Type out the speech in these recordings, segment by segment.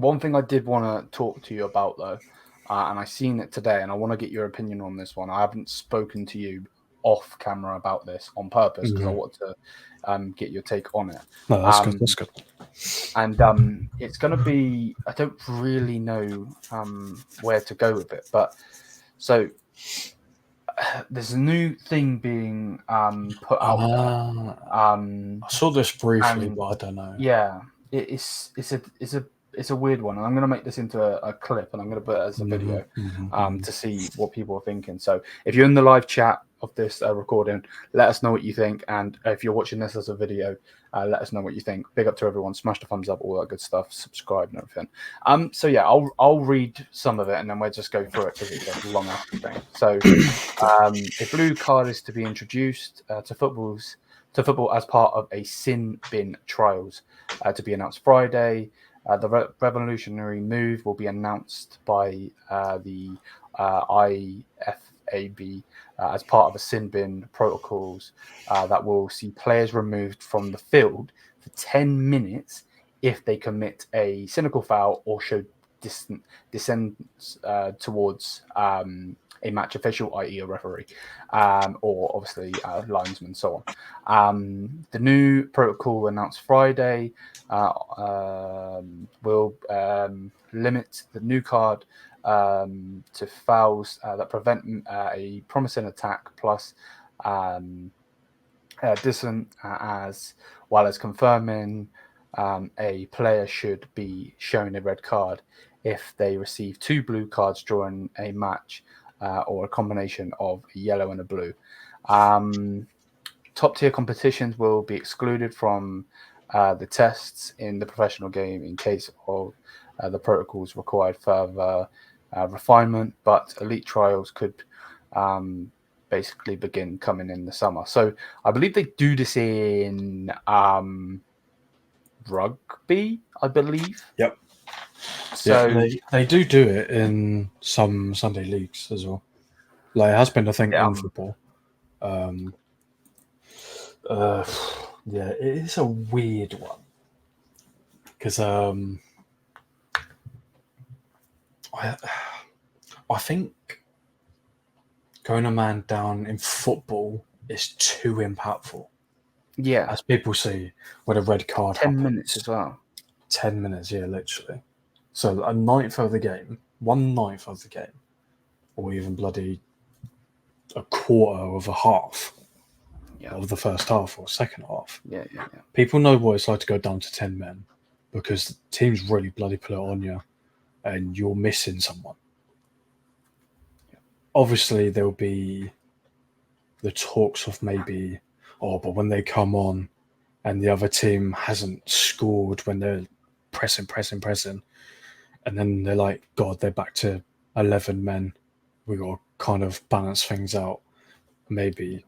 One thing I did want to talk to you about, though, and I seen it today, and I want to get your opinion on this one. I haven't spoken to you off camera about this on purpose because I want to get your take on it. No, that's good. That's good. And it's going to be, I don't really know where to go with it, but so there's a new thing being put out there. I saw this briefly, but I don't know. Yeah, it's a weird one, and I'm going to make this into a clip, and I'm going to put it as a video to see what people are thinking. So if you're in the live chat of this recording, let us know what you think, and if you're watching this as a video, let us know what you think. Big up to everyone, smash the thumbs up, all that good stuff, subscribe and everything. So yeah, I'll read some of it, and then we'll just go through it because it's a long after thing. So a blue card is to be introduced to football as part of a sin bin trials to be announced Friday. The revolutionary move will be announced by the IFAB as part of a sin bin protocols that will see players removed from the field for 10 minutes if they commit a cynical foul or show dissent towards a match official, i.e. a referee, or obviously linesman, so on. The new protocol announced Friday will limit the new card to fouls that prevent a promising attack plus dissent, as well as confirming a player should be shown a red card if they receive 2 blue cards during a match or a combination of a yellow and a blue. Top tier competitions will be excluded from the tests in the professional game in case of the protocols required further refinement, but elite trials could basically begin coming in the summer. So I believe they do this in rugby, I believe. Yep. So yeah, they do it in some Sunday leagues as well. Like, it has been a thing in football. Yeah, it is a weird one because I think going a man down in football is too impactful. Yeah, as people see with a red card. 10 minutes as well. 10 minutes, yeah, literally. So a ninth of the game, 1/9 of the game, or even bloody a quarter of a half of the first half or second half. Yeah. People know what it's like to go down to 10 men because teams really bloody put it on you and you're missing someone. Obviously, there'll be the talks of maybe, but when they come on and the other team hasn't scored when they're pressing, and then they're like, God, they're back to 11 men. We got to kind of balance things out. Maybe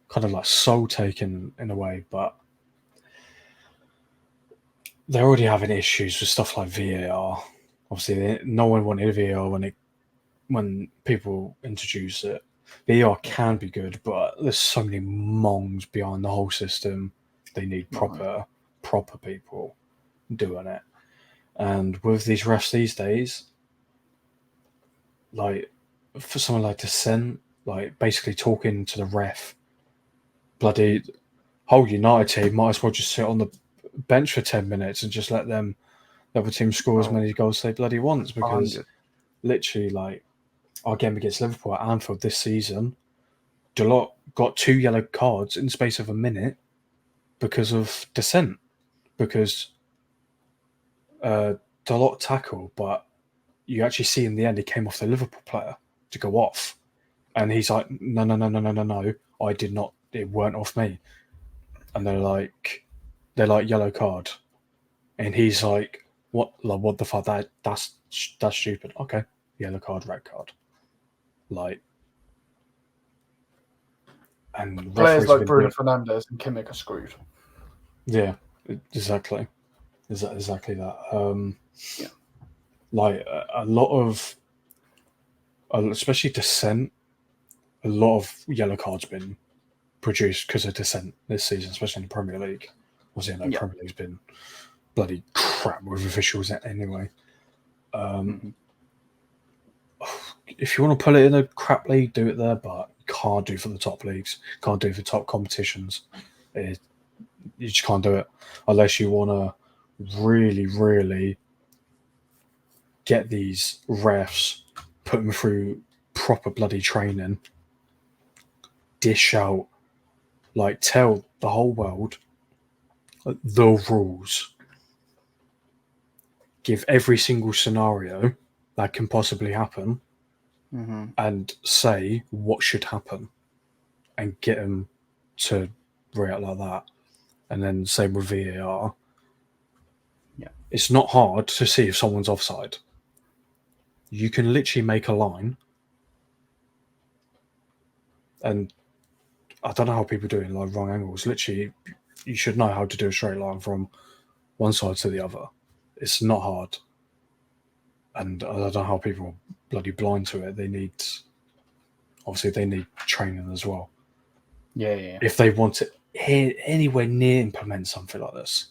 kind of like soul taking in a way, but they're already having issues with stuff like VAR. Obviously, no one wanted VAR when people introduce it. VAR can be good, but there's so many mongs behind the whole system. They need proper people doing it. And with these refs these days, like for someone like dissent, like basically talking to the ref, bloody whole United team might as well just sit on the bench for 10 minutes and just let the other team score as many goals they bloody wants, because 100. literally, like, our game against Liverpool at Anfield this season, Dalot got 2 yellow cards in the space of a minute because of dissent. Because Dalot tackled, but you actually see in the end he came off the Liverpool player to go off. And he's like, no, I did not, it weren't off me. And they're like, yellow card. And he's like, what the fuck, that's stupid. Okay, yellow card, red card. Like, and players like Bruno Fernandes and Kimmich are screwed. Yeah, exactly that. Like a lot of, especially dissent, a lot of yellow cards been produced because of dissent this season, especially in the Premier League. Obviously, I know Premier League's been bloody crap with officials anyway. If you want to put it in a crap league, do it there, but you can't do it for the top leagues. Can't do it for top competitions. You just can't do it unless you want to really, really get these refs, put them through proper bloody training, dish out, like tell the whole world the rules, give every single scenario that can possibly happen, and say what should happen, and get them to react like that. And then same with VAR. Yeah, it's not hard to see if someone's offside. You can literally make a line, and I don't know how people do it in like wrong angles. Literally, you should know how to do a straight line from one side to the other. It's not hard, and I don't know how people are bloody blind to it. They need training as well. Yeah. If they want to anywhere near implement something like this,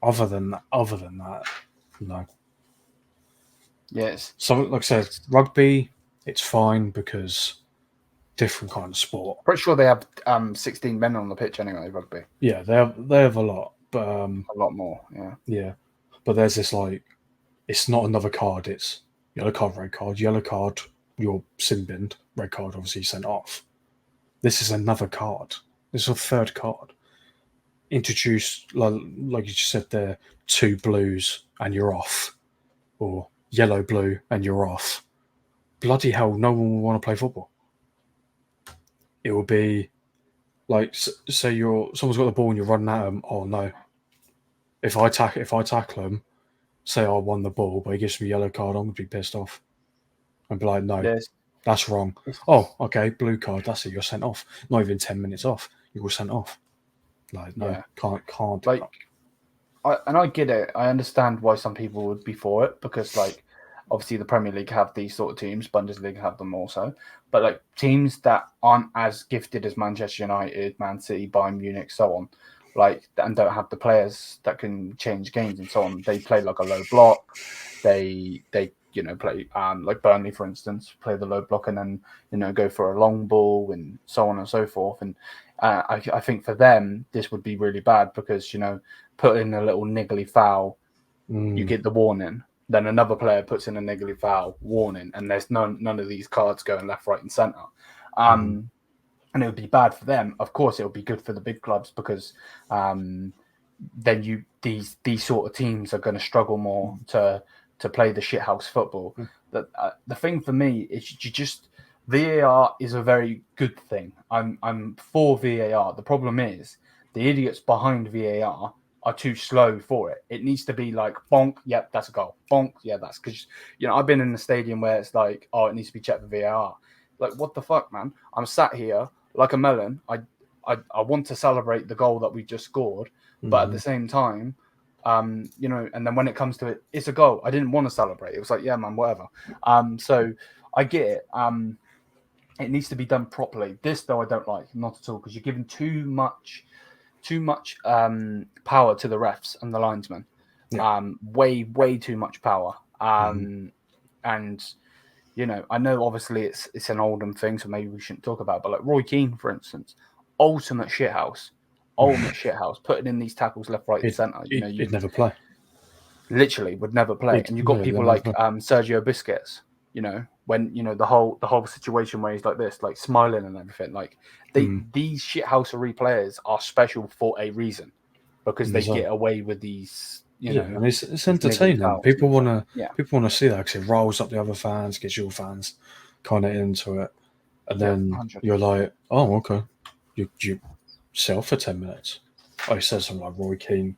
other than that, no. Yes. So, like I said, rugby, it's fine because different kind of sport. Pretty sure they have 16 men on the pitch anyway, rugby. Yeah, they have a lot, but a lot more. Yeah, but there's this like, it's not another card. It's yellow card, red card, yellow card. You're sin binned. Red card, obviously sent off. This is another card. This is a third card. Introduce like you just said there, 2 blues and you're off, or yellow blue and you're off. Bloody hell, no one will want to play football. It will be like, say someone's got the ball and you're running at them. Oh no! If I tackle them, say I won the ball, but he gives me a yellow card, I'm gonna be pissed off and be like, no, that's wrong. Oh, okay, blue card. That's it. You're sent off. Not even 10 minutes off. You were sent off. Like, no, can't. Like, I get it. I understand why some people would be for it, because like obviously the Premier League have these sort of teams, Bundesliga have them also, but like teams that aren't as gifted as Manchester United, Man City, Bayern Munich, so on, like, and don't have the players that can change games and so on. They play like a low block. They play like Burnley, for instance, play the low block and then go for a long ball and so on and so forth. And I think for them this would be really bad, because put in a little niggly foul, you get the warning. Then another player puts in a niggly foul, warning, and there's none of these cards going left, right, and centre. And it would be bad for them. Of course, it would be good for the big clubs, because then these sort of teams are going to struggle more to play the shithouse football. The thing for me is VAR is a very good thing. I'm for VAR. The problem is the idiots behind VAR are too slow for it. It needs to be like, bonk, yep, that's a goal. Bonk, yeah, that's because I've been in a stadium where it's like, oh, it needs to be checked for VAR. Like, what the fuck, man? I'm sat here like a melon. I want to celebrate the goal that we just scored, but at the same time, and then when it comes to it, it's a goal. I didn't want to celebrate. It was like, yeah, man, whatever. So I get it. It needs to be done properly. This, though, I don't like, not at all, because you're giving too much power to the refs and the linesmen. Way too much power. And I know obviously it's an Oldham thing, so maybe we shouldn't talk about it, but like Roy Keane, for instance, ultimate shithouse, putting in these tackles left, right, and centre. You'd never play. Literally would never play. And you've got people like Sergio Busquets, when the whole situation where he's like this, like smiling and everything. Like these shithousery players are special for a reason, because they get away with these. And it's entertaining. People want to see that, because it riles up the other fans, gets your fans kind of into it, and then 100%. You're like, oh, okay, you sell for 10 minutes. Oh, he says something like Roy Keane.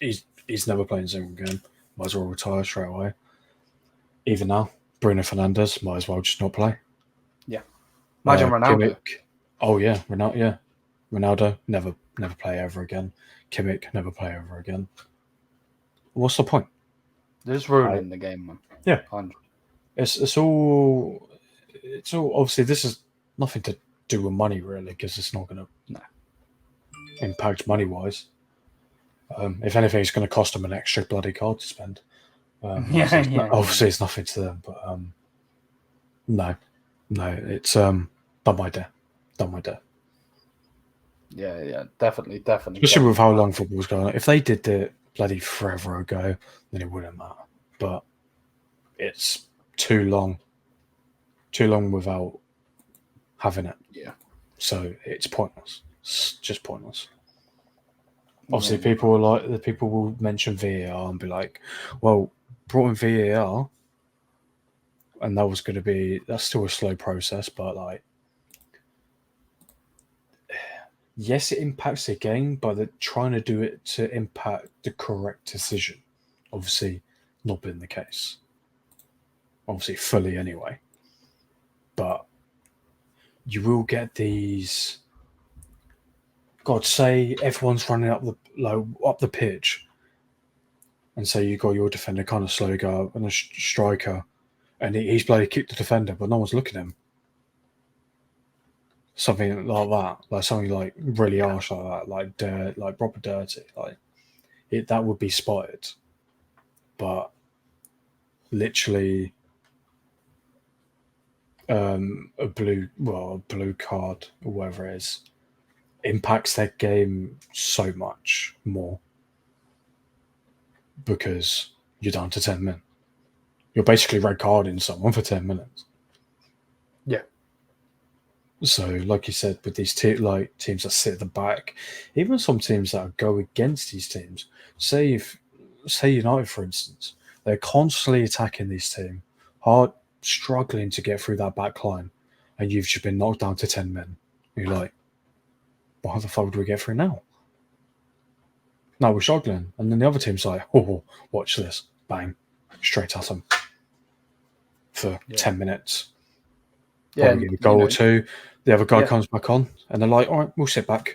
He's never playing a single game. Might as well retire straight away. Even now, Bruno Fernandes might as well just not play. Yeah, imagine Ronaldo. Kimmich, oh yeah, Ronaldo. Yeah, Ronaldo never play ever again. Kimmich never play ever again. What's the point? They're just ruining the game, man. Yeah, 100. It's all obviously, this is nothing to do with money really, because it's not going to impact money wise. If anything, it's going to cost them an extra bloody card to spend. Obviously, it's nothing to them, but no, it's done my day. Yeah, definitely. Especially with how long football's going on. If they did it bloody forever ago, then it wouldn't matter. But it's too long without having it. Yeah. So it's pointless. It's just pointless. Obviously, people will mention VAR and be like, "Well, brought in VAR, and that's still a slow process, but like, yes, it impacts the game, but they're trying to do it to impact the correct decision. Obviously, not been the case. Obviously, fully anyway. But you will get these. God, say everyone's running up the pitch, and say you got your defender kind of slow go up and a striker, and he's bloody kicked the defender, but no one's looking at him. Something like that, like something like really harsh like that, like dirt, like proper dirty, like that would be spotted. But literally, a blue card or whatever it is impacts their game so much more because you're down to 10 men. You're basically red carding someone for 10 minutes. Yeah. So, like you said, with these teams that sit at the back, even some teams that go against these teams, say United, for instance, they're constantly attacking these teams, hard struggling to get through that back line, and you've just been knocked down to 10 men. You're like, well, how the fuck do we get through now? No, we're struggling. And then the other team's like, oh, watch this. Bang. Straight at them for 10 minutes. Probably get a goal or two. The other guy comes back on, and they're like, all right, we'll sit back,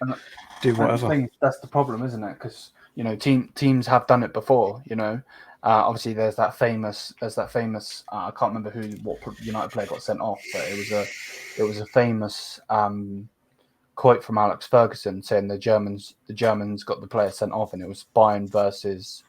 do whatever. That's the problem, isn't it? Because, teams have done it before, Obviously, there's that famous. I can't remember what United player got sent off, but it was a famous quote from Alex Ferguson saying the Germans got the player sent off, and it was Bayern versus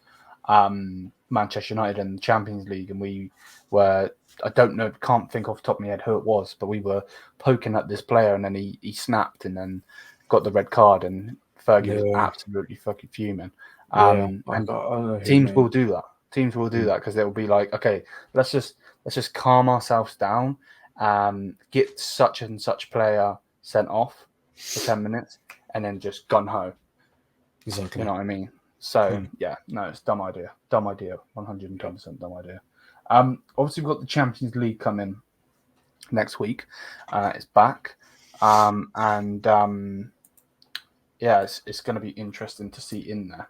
Manchester United in the Champions League, and we were, I don't know, can't think off the top of my head who it was, but we were poking at this player, and then he snapped and then got the red card, and Fergie was absolutely fucking fuming. Teams will do that. Teams will do that because they'll be like, okay, let's just calm ourselves down, get such and such player sent off for 10 minutes, and then just gun ho. Exactly. You know what I mean? So it's dumb idea, 110% dumb idea. Obviously we've got the Champions League coming next week. It's back, it's going to be interesting to see in there